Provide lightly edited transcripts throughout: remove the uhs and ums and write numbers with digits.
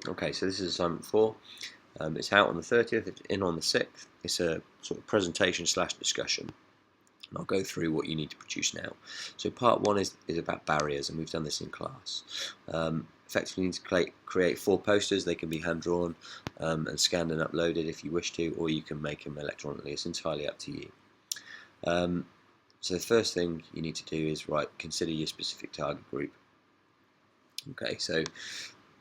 Okay, so this is assignment 4. It's out on the 30th, it's in on the 6th. It's a sort of presentation slash discussion. And I'll go through what you need to produce now. So part 1 is about barriers, and we've done this in class. Effectively, you need to create 4 posters. They can be hand-drawn and scanned and uploaded if you wish to, or you can make them electronically. It's entirely up to you. So the first thing you need to do is consider your specific target group. Okay, so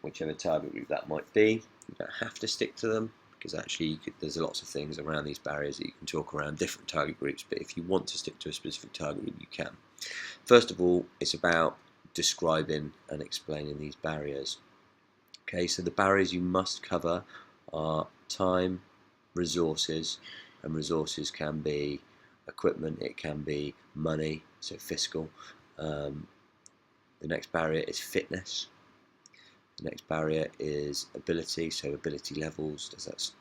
whichever target group that might be, you don't have to stick to them, because actually there's lots of things around these barriers that you can talk around different target groups, but if you want to stick to a specific target group, you can. First of all, it's about describing and explaining these barriers. Okay, so the barriers you must cover are time, resources, and resources can be equipment, it can be money, so fiscal. The next barrier is fitness. The next barrier is ability, so ability levels.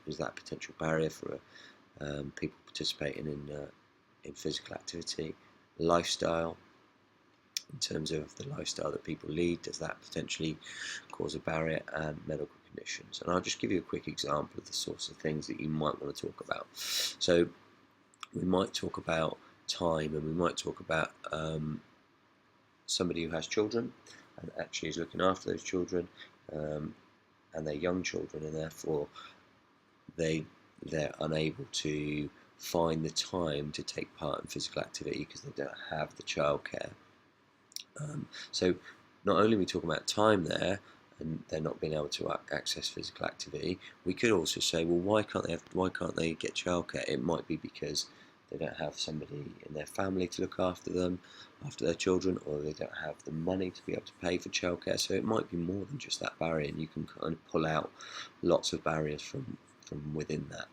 Is that a potential barrier for people participating in physical activity? Lifestyle, in terms of the lifestyle that people lead, does that potentially cause a barrier? And medical conditions. And I'll just give you a quick example of the sorts of things that you might want to talk about. So we might talk about time, and we might talk about somebody who has children and actually is looking after those children, and they're young children, and therefore they're unable to find the time to take part in physical activity because they don't have the childcare. So not only are we talking about time there, and they're not being able to access physical activity, we could also say, well, why can't they get childcare? It might be because they don't have somebody in their family to look after them, after their children, or they don't have the money to be able to pay for childcare. So it might be more than just that barrier, and you can kind of pull out lots of barriers from within that.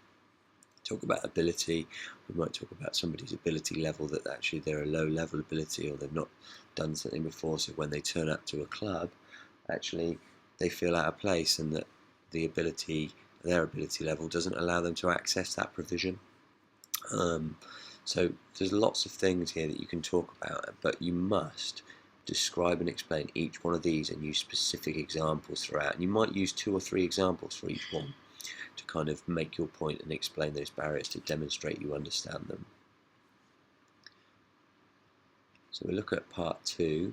Talk about ability, we might talk about somebody's ability level, that actually they're a low level ability, or they've not done something before, so when they turn up to a club, actually they feel out of place, and that their ability level doesn't allow them to access that provision. So there's lots of things here that you can talk about, but you must describe and explain each one of these and use specific examples throughout. And you might use 2 or 3 examples for each one to kind of make your point and explain those barriers to demonstrate you understand them. So we look at part 2,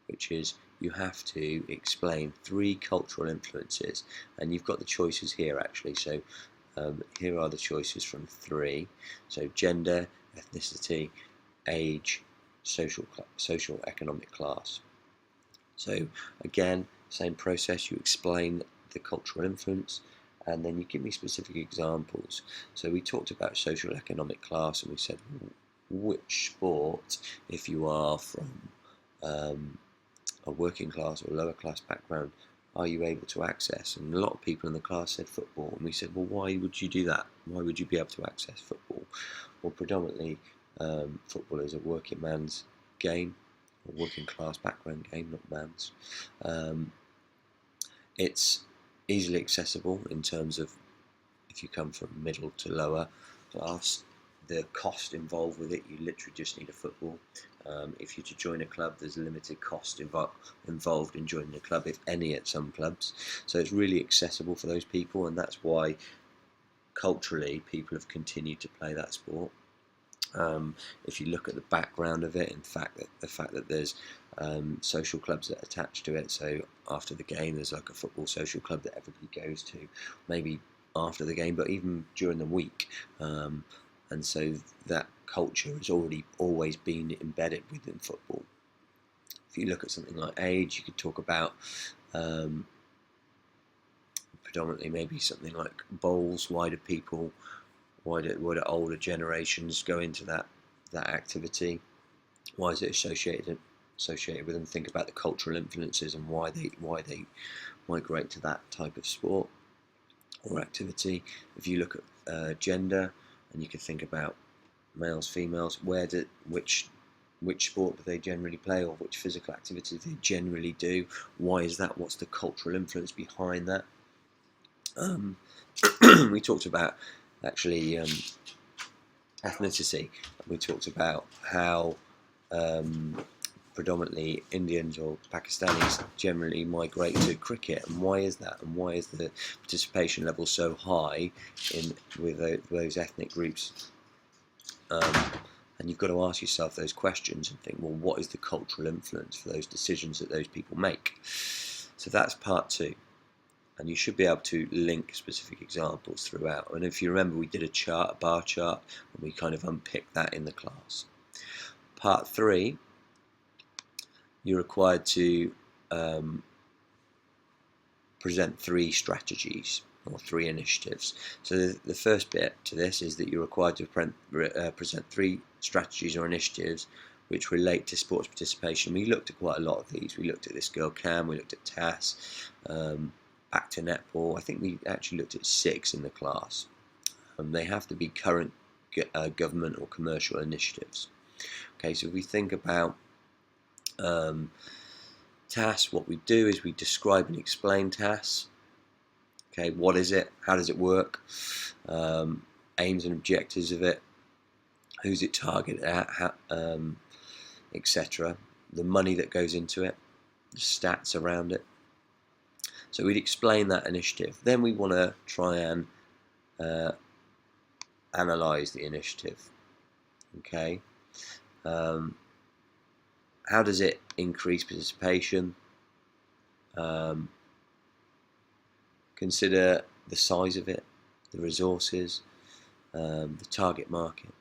which is you have to explain 3 cultural influences, and you've got the choices here actually. So here are the choices from 3. So gender, ethnicity, age, social economic class. So again, same process, you explain the cultural influence, and then you give me specific examples. So we talked about social economic class, and we said which sport, if you are from a working class or lower class background, are you able to access? And a lot of people in the class said football, and we said, well, why would you do that? Why would you be able to access football? Well, predominantly football is a working man's game, a working class background game, not man's. It's easily accessible in terms of if you come from middle to lower class. The cost involved with it, you literally just need a football. If you're to join a club, there's limited cost involved in joining a club, if any, at some clubs. So it's really accessible for those people, and that's why culturally people have continued to play that sport. If you look at the background of it, the fact that there's social clubs that attach to it, so after the game there's like a football social club that everybody goes to, maybe after the game, but even during the week. And so that culture has always been embedded within football. If you look at something like age, you could talk about predominantly maybe something like bowls. Why do older generations go into that activity? Why is it associated with them? Think about the cultural influences and why they migrate to that type of sport or activity. If you look at gender, and you could think about males, females, which sport do they generally play, or which physical activity do they generally do? Why is that? What's the cultural influence behind that? We talked about actually ethnicity. We talked about how predominantly Indians or Pakistanis generally migrate to cricket, and why is that? And why is the participation level so high with those ethnic groups? And you've got to ask yourself those questions and think, well, what is the cultural influence for those decisions that those people make? So that's part 2. And you should be able to link specific examples throughout. And if you remember, we did a bar chart, and we kind of unpicked that in the class. Part 3, you're required to present 3 strategies or 3 initiatives. So the first bit to this is that you're required to present 3 strategies or initiatives which relate to sports participation. We looked at quite a lot of these. We looked at This Girl Can, we looked at TAS, Back to Netball. I think we actually looked at 6 in the class. They have to be current government or commercial initiatives. Okay, so if we think about TAS, what we do is we describe and explain TAS. Okay, what is it? How does it work? Aims and objectives of it. Who's it targeted at? Etc. The money that goes into it. The stats around it. So we'd explain that initiative. Then we want to try and analyse the initiative. Okay. How does it increase participation? Consider the size of it, the resources, the target market.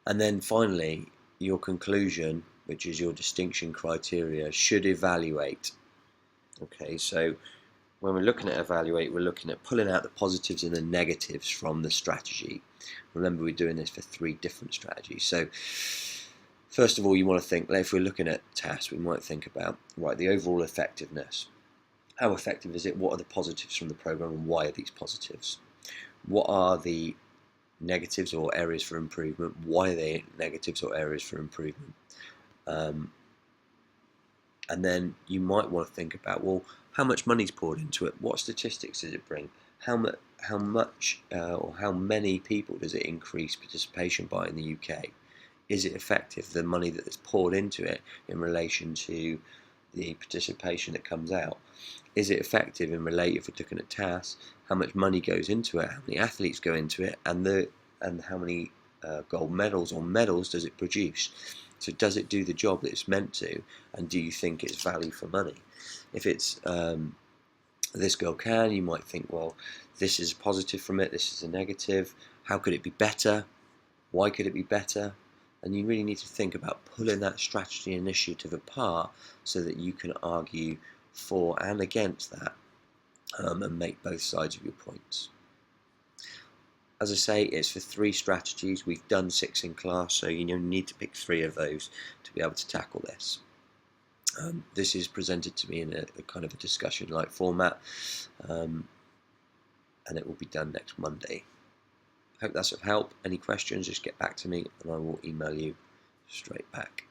And then finally, your conclusion, which is your distinction criteria, should evaluate. Okay, so when we're looking at evaluate, we're looking at pulling out the positives and the negatives from the strategy. Remember, we're doing this for 3 different strategies. So first of all, you want to think, if we're looking at TAS, we might think about, right, the overall effectiveness. How effective is it? What are the positives from the program, and why are these positives? What are the negatives or areas for improvement? Why are they negatives or areas for improvement? And then you might want to think about, well, how much money's poured into it? What statistics does it bring? How much or how many people does it increase participation by in the UK? Is it effective, the money that is poured into it, in relation to the participation that comes out? Is it effective in relation, if we're looking at TAS, how much money goes into it, how many athletes go into it, and how many gold medals or medals does it produce? So does it do the job that it's meant to, and do you think it's value for money? If it's This Girl Can, you might think, well, this is a positive from it, this is a negative. How could it be better? Why could it be better? And you really need to think about pulling that strategy initiative apart so that you can argue for and against that, and make both sides of your points. As I say, it's for 3 strategies. We've done 6 in class, so you need to pick 3 of those to be able to tackle this. This is presented to me in a kind of a discussion-like format, and it will be done next Monday. Hope that's of help. Any questions, just get back to me and I will email you straight back.